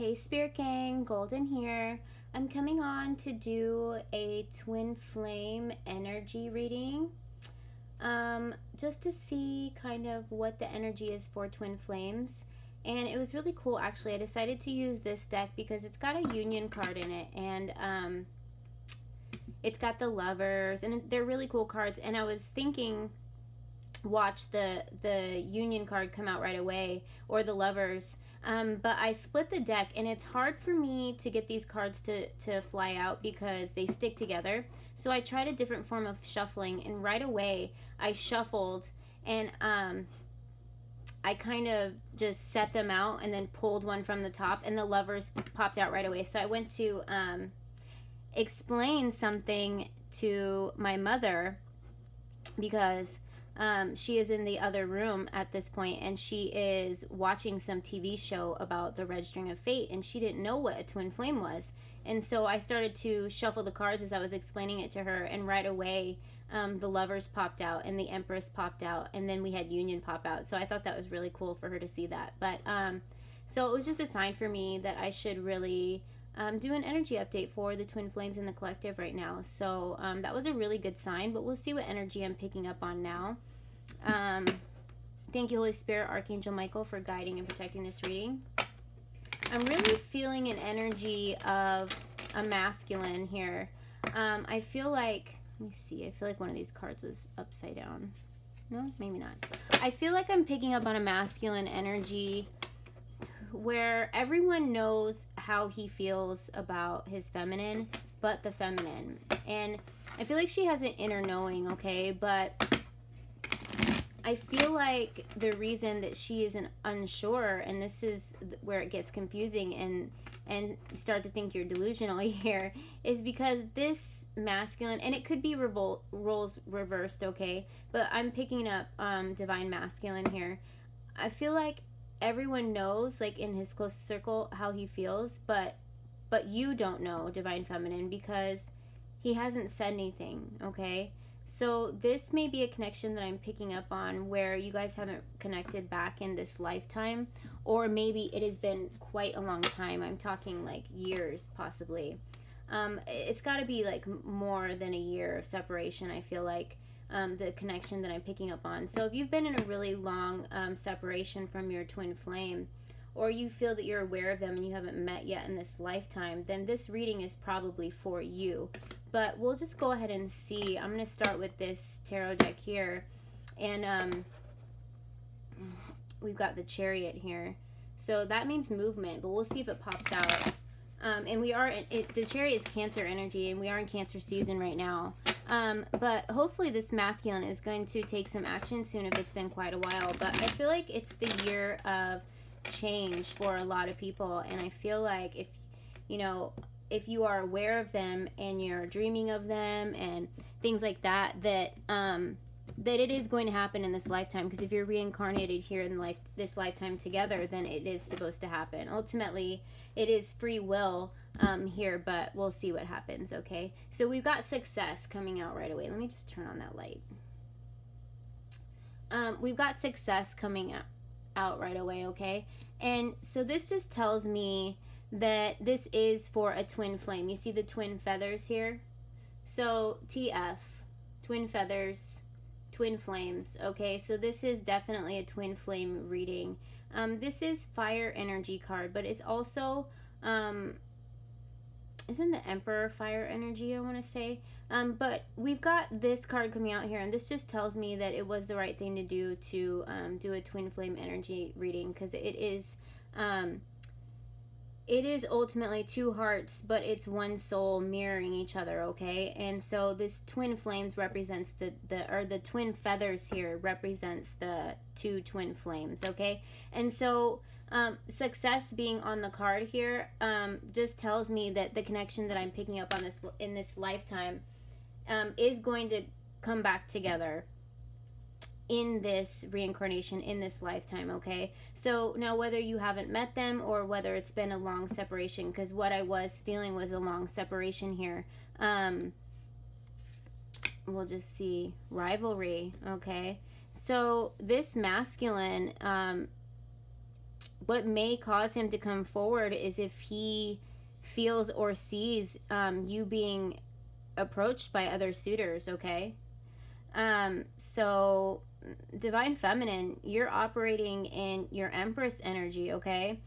Hey Spirit Gang, Golden here. I'm coming on to do a twin flame energy reading. Just to see kind of what the energy is for twin flames. And it was really cool actually. I decided to use this deck because it's got a union card in it, and it's got the lovers, and they're really cool cards. And I was thinking, watch the union card come out right away, or the lovers, but I split the deck, and it's hard for me to get these cards to fly out because they stick together. So I tried a different form of shuffling, and right away I shuffled, and I kind of just set them out and then pulled one from the top, and the lovers popped out right away. So I went to explain something to my mother because she is in the other room at this point, and she is watching some TV show about the Red String of Fate, and she didn't know what a twin flame was. And so I started to shuffle the cards as I was explaining it to her, and right away the lovers popped out, and the Empress popped out, and then we had union pop out. So I thought that was really cool for her to see that. But so it was just a sign for me that I should really do an energy update for the twin flames in the collective right now. So that was a really good sign, but we'll see what energy I'm picking up on now. Thank you, Holy Spirit, Archangel Michael, for guiding and protecting this reading. I'm really feeling an energy of a masculine here. I feel like, let me see, I feel like one of these cards was upside down. No, maybe not. I feel like I'm picking up on a masculine energy where everyone knows how he feels about his feminine, but the feminine. And I feel like she has an inner knowing, okay? But I feel like the reason that she isn't unsure, and this is where it gets confusing and start to think you're delusional here, is because this masculine, and it could be roles reversed, okay? But I'm picking up divine masculine here. I feel like everyone knows, like in his close circle, how he feels, but you don't know, divine feminine, because he hasn't said anything, okay? So this may be a connection that I'm picking up on where you guys haven't connected back in this lifetime, or maybe it has been quite a long time. I'm talking like years, possibly. It's got to be like more than a year of separation, I feel like. The connection that I'm picking up on. So if you've been in a really long separation from your twin flame, or you feel that you're aware of them and you haven't met yet in this lifetime, then this reading is probably for you. But we'll just go ahead and see. I'm going to start with this tarot deck here, and we've got the Chariot here. So that means movement, but we'll see if it pops out. And we are, the Chariot is Cancer energy, and we are in Cancer season right now. But hopefully this masculine is going to take some action soon if it's been quite a while. But I feel like it's the year of change for a lot of people, and I feel like if you are aware of them and you're dreaming of them and things like that, that it is going to happen in this lifetime. Because if you're reincarnated here in this lifetime together, then it is supposed to happen. Ultimately, it is free will here, but we'll see what happens, okay? So we've got success coming out right away. Let me just turn on that light. We've got success coming out right away, okay? And so this just tells me that this is for a twin flame. You see the twin feathers here? So TF, twin feathers, twin flames, okay? So this is definitely a twin flame reading. This is fire energy card, but it's also isn't the Emperor fire energy, I want to say? But we've got this card coming out here, and this just tells me that it was the right thing to do a twin flame energy reading, because it is ultimately two hearts, but it's one soul mirroring each other, okay? And so this twin flames represents the twin feathers here represents the two twin flames, okay? And so success being on the card here just tells me that the connection that I'm picking up on in this lifetime is going to come back together in this reincarnation, in this lifetime, okay? So now whether you haven't met them or whether it's been a long separation, because what I was feeling was a long separation here, we'll just see rivalry, okay? So this masculine what may cause him to come forward is if he feels or sees you being approached by other suitors, okay? So Divine Feminine, you're operating in your Empress energy, okay?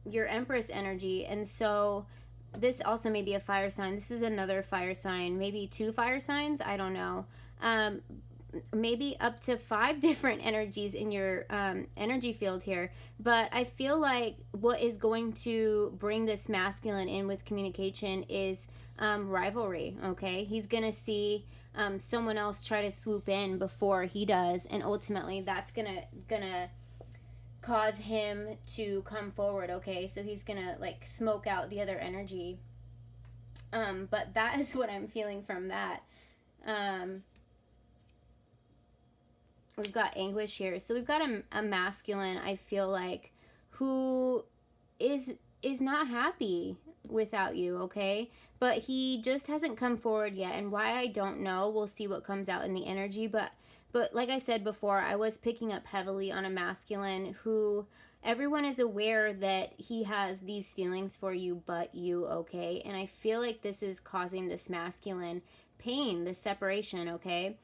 Your Empress energy. And so this also may be a fire sign. This is another fire sign, maybe 2 fire signs, I don't know. Maybe up to 5 different energies in your energy field here. But I feel like what is going to bring this masculine in with communication is rivalry, okay? He's gonna see someone else try to swoop in before he does, and ultimately that's gonna cause him to come forward, okay? So he's gonna like smoke out the other energy. But that is what I'm feeling from that. We've got anguish here. So we've got a masculine, I feel like, who is not happy without you, okay? But he just hasn't come forward yet, and why, I don't know. We'll see what comes out in the energy, but like I said before, I was picking up heavily on a masculine who everyone is aware that he has these feelings for you but you, okay? And I feel like this is causing this masculine pain, this separation, okay?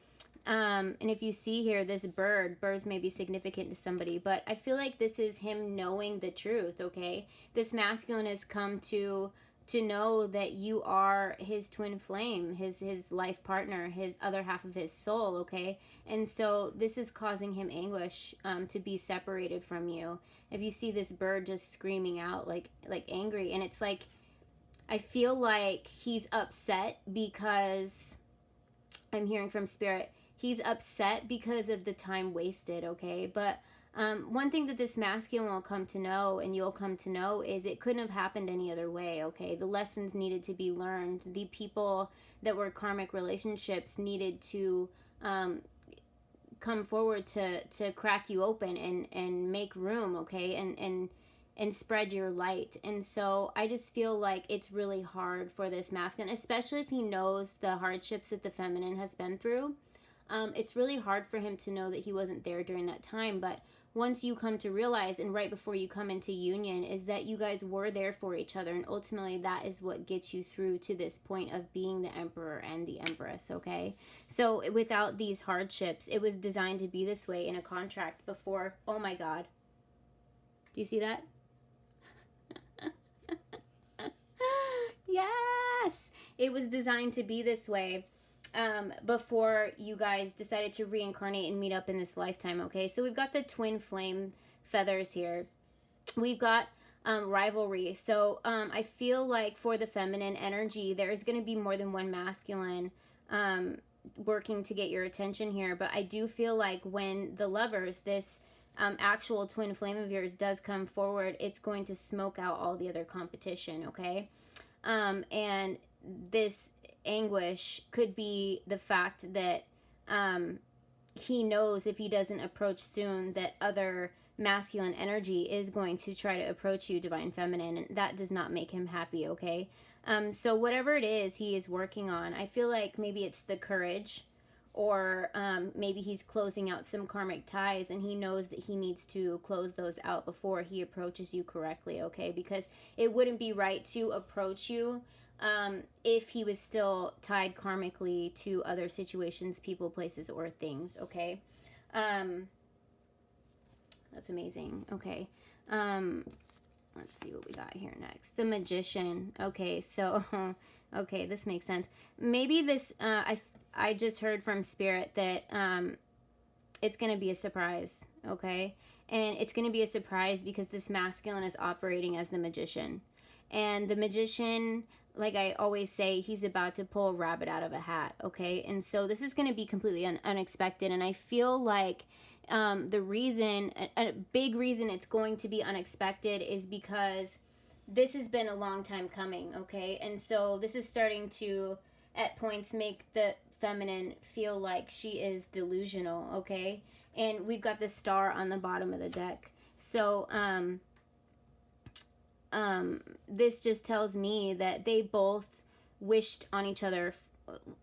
And if you see here, this birds may be significant to somebody, but I feel like this is him knowing the truth, okay? This masculine has come to know that you are his twin flame, his life partner, his other half of his soul, okay? And so this is causing him anguish to be separated from you. If you see this bird just screaming out like angry, and it's like, I feel like he's upset because, I'm hearing from Spirit, he's upset because of the time wasted, okay? But one thing that this masculine will come to know, and you'll come to know, is it couldn't have happened any other way, okay? The lessons needed to be learned. The people that were karmic relationships needed to come forward to crack you open and make room, okay? And spread your light. And so I just feel like it's really hard for this masculine, especially if he knows the hardships that the feminine has been through. It's really hard for him to know that he wasn't there during that time. But once you come to realize, and right before you come into union, is that you guys were there for each other, and ultimately that is what gets you through to this point of being the emperor and the empress, okay? So without these hardships, it was designed to be this way in a contract before. Oh my God, do you see that? Yes, it was designed to be this way before you guys decided to reincarnate and meet up in this lifetime, okay? So we've got the twin flame feathers here. We've got rivalry. So I feel like for the feminine energy, there is going to be more than one masculine working to get your attention here. But I do feel like when the lovers, this actual twin flame of yours does come forward, it's going to smoke out all the other competition, okay? And this anguish could be the fact that he knows if he doesn't approach soon that other masculine energy is going to try to approach you, Divine Feminine, and that does not make him happy, okay? So whatever it is he is working on, I feel like maybe it's the courage, or maybe he's closing out some karmic ties and he knows that he needs to close those out before he approaches you correctly, okay? Because it wouldn't be right to approach you if he was still tied karmically to other situations, people, places, or things, okay? That's amazing. Okay. Let's see what we got here next. The Magician. Okay, so, okay, this makes sense. Maybe this, I just heard from Spirit that it's going to be a surprise, okay? And it's going to be a surprise because this masculine is operating as the Magician. And the Magician, like I always say, he's about to pull a rabbit out of a hat, okay? And so this is going to be completely unexpected. And I feel like the reason, a big reason it's going to be unexpected is because this has been a long time coming, okay? And so this is starting to, at points, make the feminine feel like she is delusional, okay? And we've got the star on the bottom of the deck. So, this just tells me that they both wished on each other,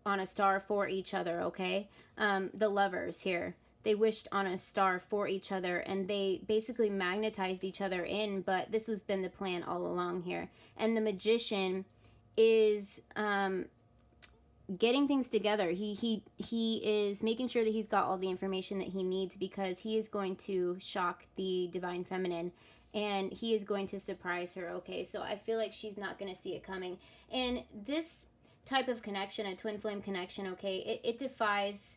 on a star for each other, okay? The lovers here. they wished on a star for each other, and they basically magnetized each other in, but this was been the plan all along here. And the magician is getting things together. He is making sure that he's got all the information that he needs, because he is going to shock the divine feminine, and he is going to surprise her. Okay, so I feel like she's not going to see it coming. And this type of connection, a twin flame connection, okay, it defies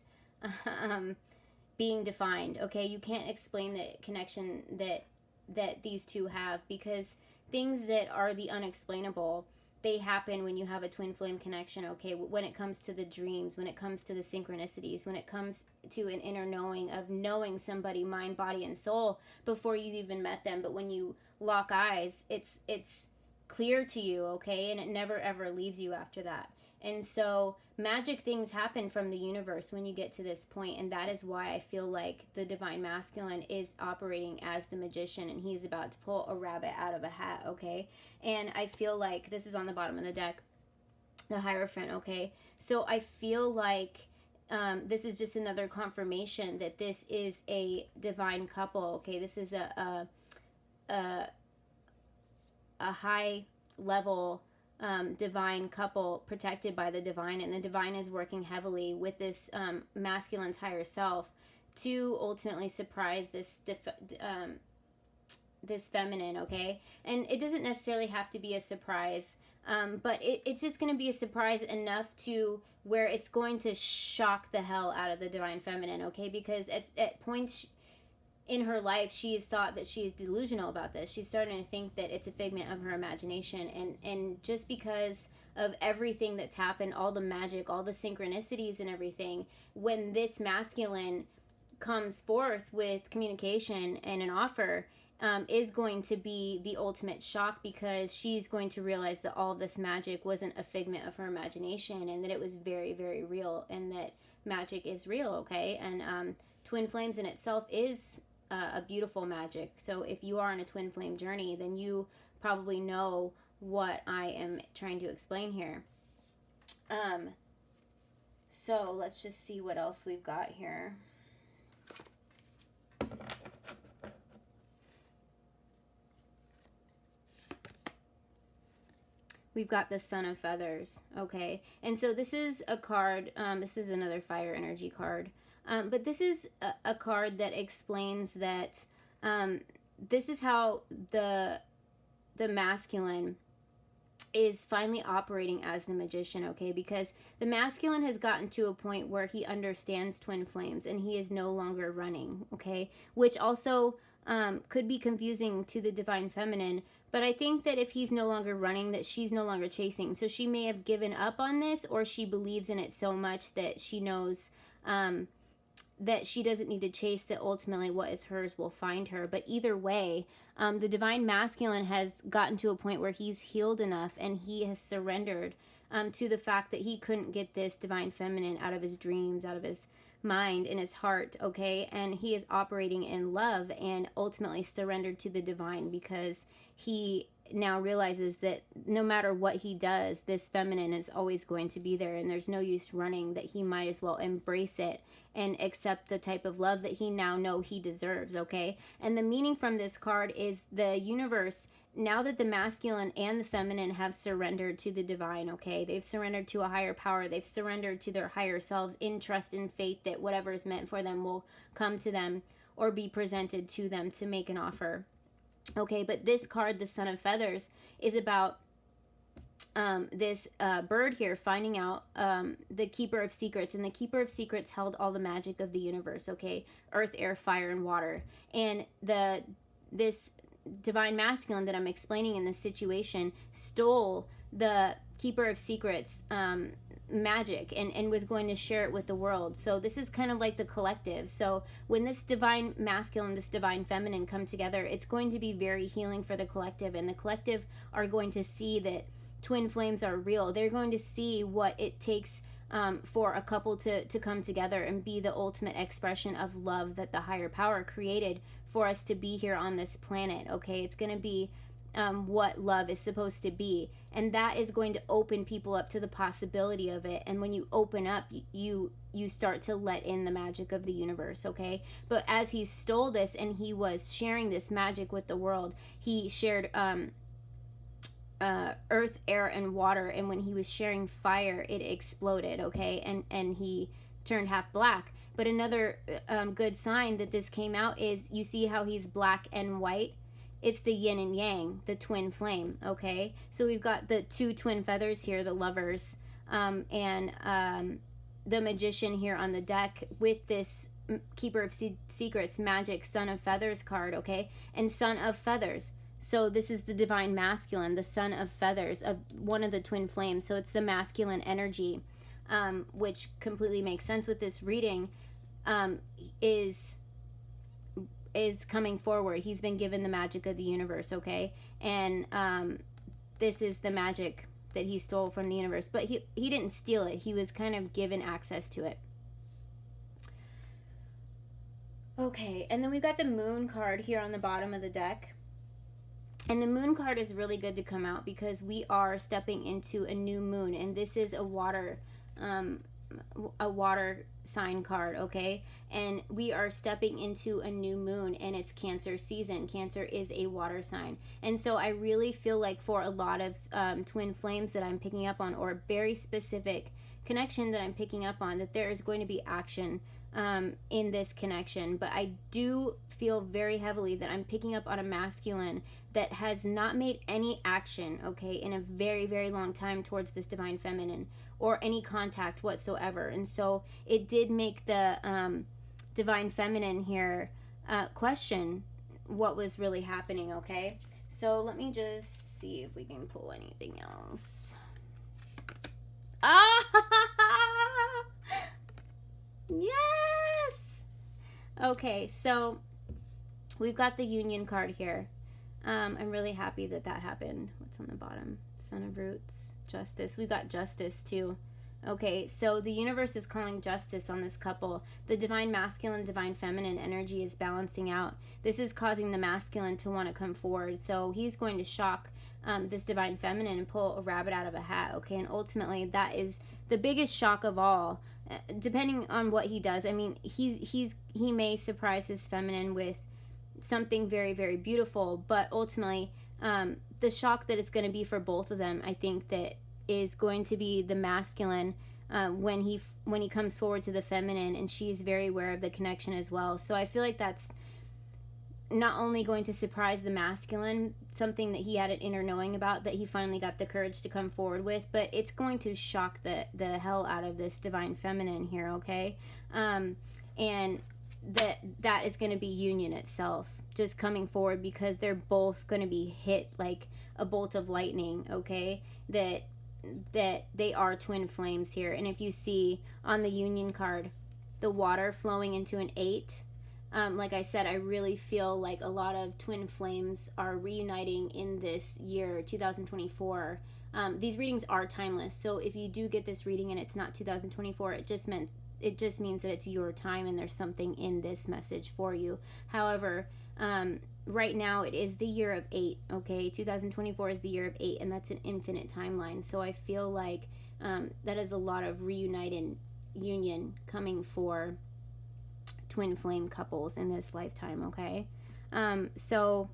being defined. Okay, you can't explain the connection that these two have, because things that are the unexplainable, they happen when you have a twin flame connection. Okay, when it comes to the dreams, when it comes to the synchronicities, when it comes to an inner knowing of knowing somebody mind, body, and soul before you've even met them. But when you lock eyes, it's clear to you, okay, and it never ever leaves you after that. And so magic things happen from the universe when you get to this point, and that is why I feel like the divine masculine is operating as the magician, and he's about to pull a rabbit out of a hat, okay? And I feel like this is on the bottom of the deck, the Hierophant, okay? So I feel like this is just another confirmation that this is a divine couple, okay? This is a high level divine couple protected by the divine, and the divine is working heavily with this masculine's higher self to ultimately surprise this this feminine, okay? And it doesn't necessarily have to be a surprise, but it's just going to be a surprise enough to where it's going to shock the hell out of the divine feminine, okay? Because at points in her life, she has thought that she is delusional about this. She's starting to think that it's a figment of her imagination, and just because of everything that's happened, all the magic, all the synchronicities and everything, when this masculine comes forth with communication and an offer, is going to be the ultimate shock, because she's going to realize that all this magic wasn't a figment of her imagination, and that it was very, very real, and that magic is real, okay? And twin flames in itself is a beautiful magic. So if you are on a twin flame journey, then you probably know what I am trying to explain here. So let's just see what else we've got here. We've got the Son of Feathers, okay? And so this is a card, this is another fire energy card. But this is a card that explains that this is how the masculine is finally operating as the magician, okay? Because the masculine has gotten to a point where he understands twin flames, and he is no longer running, okay? Which also could be confusing to the divine feminine, but I think that if he's no longer running, that she's no longer chasing. So she may have given up on this, or she believes in it so much that she knows that she doesn't need to chase, that ultimately what is hers will find her. But either way, the divine masculine has gotten to a point where he's healed enough, and he has surrendered to the fact that he couldn't get this divine feminine out of his dreams, out of his mind and his heart, okay? And he is operating in love and ultimately surrendered to the divine, because he now realizes that no matter what he does, this feminine is always going to be there, and there's no use running, that he might as well embrace it and accept the type of love that he now know he deserves, okay? And the meaning from this card is the universe, now that the masculine and the feminine have surrendered to the divine, okay? They've surrendered to a higher power. They've surrendered to their higher selves in trust and faith that whatever is meant for them will come to them or be presented to them to make an offer. Okay, but this card, the Son of Feathers, is about this bird here finding out the Keeper of Secrets, and the Keeper of Secrets held all the magic of the universe, okay? Earth, air, fire, and water. And this divine masculine that I'm explaining in this situation stole the Keeper of Secrets magic and was going to share it with the world. So this is kind of like the collective. So when this divine masculine, this divine feminine come together, it's going to be very healing for the collective, and the collective are going to see that twin flames are real. They're going to see what it takes for a couple to come together and be the ultimate expression of love that the higher power created for us to be here on this planet, okay? It's going to be what love is supposed to be, and that is going to open people up to the possibility of it. And when you open up, you start to let in the magic of the universe, okay? But as he stole this and he was sharing this magic with the world, he shared earth, air, and water, and when he was sharing fire, it exploded, okay? And he turned half black. But another good sign that this came out is, you see how he's black and white? It's the yin and yang, the twin flame, okay? So we've got the two twin feathers here, the lovers, and the magician here on the deck with this Keeper of Secrets, magic, Son of Feathers card, okay? And Son of Feathers. So this is the divine masculine, the Son of Feathers, of one of the twin flames. So it's the masculine energy, which completely makes sense with this reading, is coming forward. He's been given the magic of the universe, okay? And this is the magic that he stole from the universe. But he didn't steal it. He was kind of given access to it. Okay, and then we've got the Moon card here on the bottom of the deck. And the Moon card is really good to come out because we are stepping into a new moon. And this is a water sign card, okay? And we are stepping into a new moon, and it's Cancer season. Cancer is a water sign. And so I really feel like for a lot of twin flames that I'm picking up on, or a very specific connection that I'm picking up on, that there is going to be action in this connection. But I do feel very heavily that I'm picking up on a masculine that has not made any action, okay, in a very, very long time towards this divine feminine, or any contact whatsoever. And so it did make the divine feminine here question what was really happening, okay? So let me just see if we can pull anything else. Ah! Yes! Okay, so we've got the Union card here. I'm really happy that that happened. What's on the bottom? Son of Roots, Justice. We've got Justice too. Okay, so the universe is calling justice on this couple. The divine masculine, divine feminine energy is balancing out. This is causing the masculine to want to come forward. So he's going to shock this divine feminine and pull a rabbit out of a hat, okay? And ultimately, that is the biggest shock of all, depending on what he does. I mean, he may surprise his feminine with something very, very beautiful, but ultimately, the shock that it's going to be for both of them, I think that is going to be the masculine when he comes forward to the feminine, and she's very aware of the connection as well. So I feel like that's not only going to surprise the masculine, something that he had an inner knowing about that he finally got the courage to come forward with, but it's going to shock the hell out of this divine feminine here, okay? And that is going to be union itself, just coming forward, because they're both going to be hit like a bolt of lightning, okay? That they are twin flames here. And if you see on the Union card, the water flowing into an 8, like I said, I really feel like a lot of twin flames are reuniting in this year, 2024. These readings are timeless, so if you do get this reading and it's not 2024, it just means that it's your time and there's something in this message for you. However, right now it is the year of 8, okay? 2024 is the year of 8, and that's an infinite timeline. So I feel like that is a lot of reunited union coming for twin flame couples in this lifetime, okay? So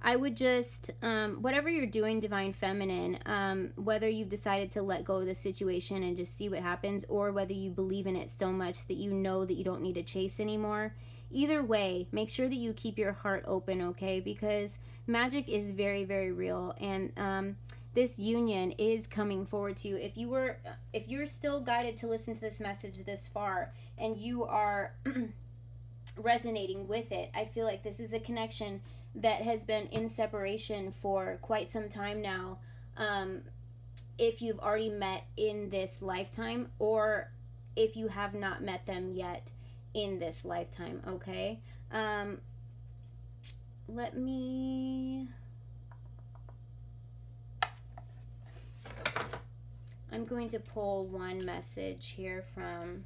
I would just, whatever you're doing, divine feminine, whether you've decided to let go of the situation and just see what happens, or whether you believe in it so much that you know that you don't need to chase anymore, either way, make sure that you keep your heart open, okay? Because magic is very, very real, and this union is coming forward to you. If you're still guided to listen to this message this far, and you are resonating with it, I feel like this is a connection that has been in separation for quite some time now. If you've already met in this lifetime, or if you have not met them yet in this lifetime, okay? I'm going to pull one message here from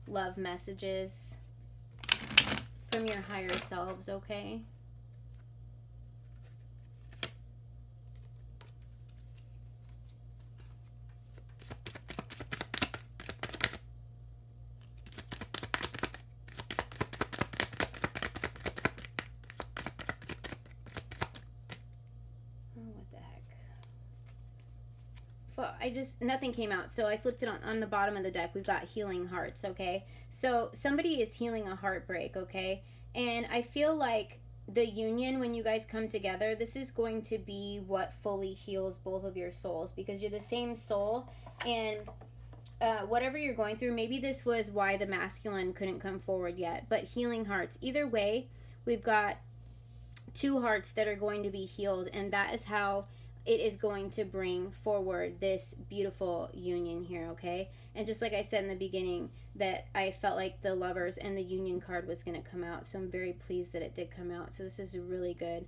Love Messages from your higher selves, okay? nothing came out. So I flipped it on the bottom of the deck. We've got healing hearts, okay? So somebody is healing a heartbreak, okay? And I feel like the union, when you guys come together, this is going to be what fully heals both of your souls, because you're the same soul. And whatever you're going through, maybe this was why the masculine couldn't come forward yet, but healing hearts. Either way, we've got two hearts that are going to be healed, and that is how it is going to bring forward this beautiful union here, okay? And just like I said in the beginning, that I felt like the Lovers and the Union card was going to come out, so I'm very pleased that it did come out. So this is a really good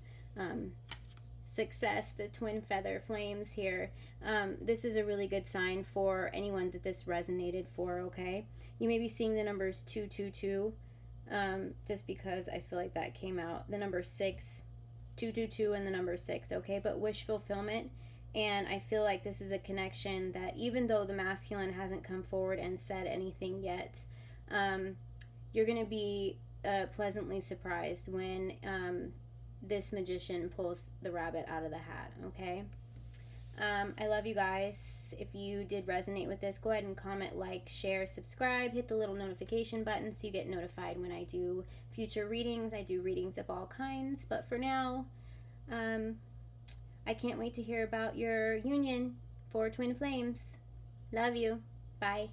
success, the twin feather flames here. This is a really good sign for anyone that this resonated for, okay? You may be seeing the numbers 222, just because I feel like that came out. The number 6, 222, and the number 6, okay? But wish fulfillment, and I feel like this is a connection that even though the masculine hasn't come forward and said anything yet, you're going to be pleasantly surprised when this magician pulls the rabbit out of the hat, okay? I love you guys. If you did resonate with this, go ahead and comment, like, share, subscribe, hit the little notification button so you get notified when I do future readings. I do readings of all kinds, but for now, I can't wait to hear about your union for twin flames. Love you. Bye.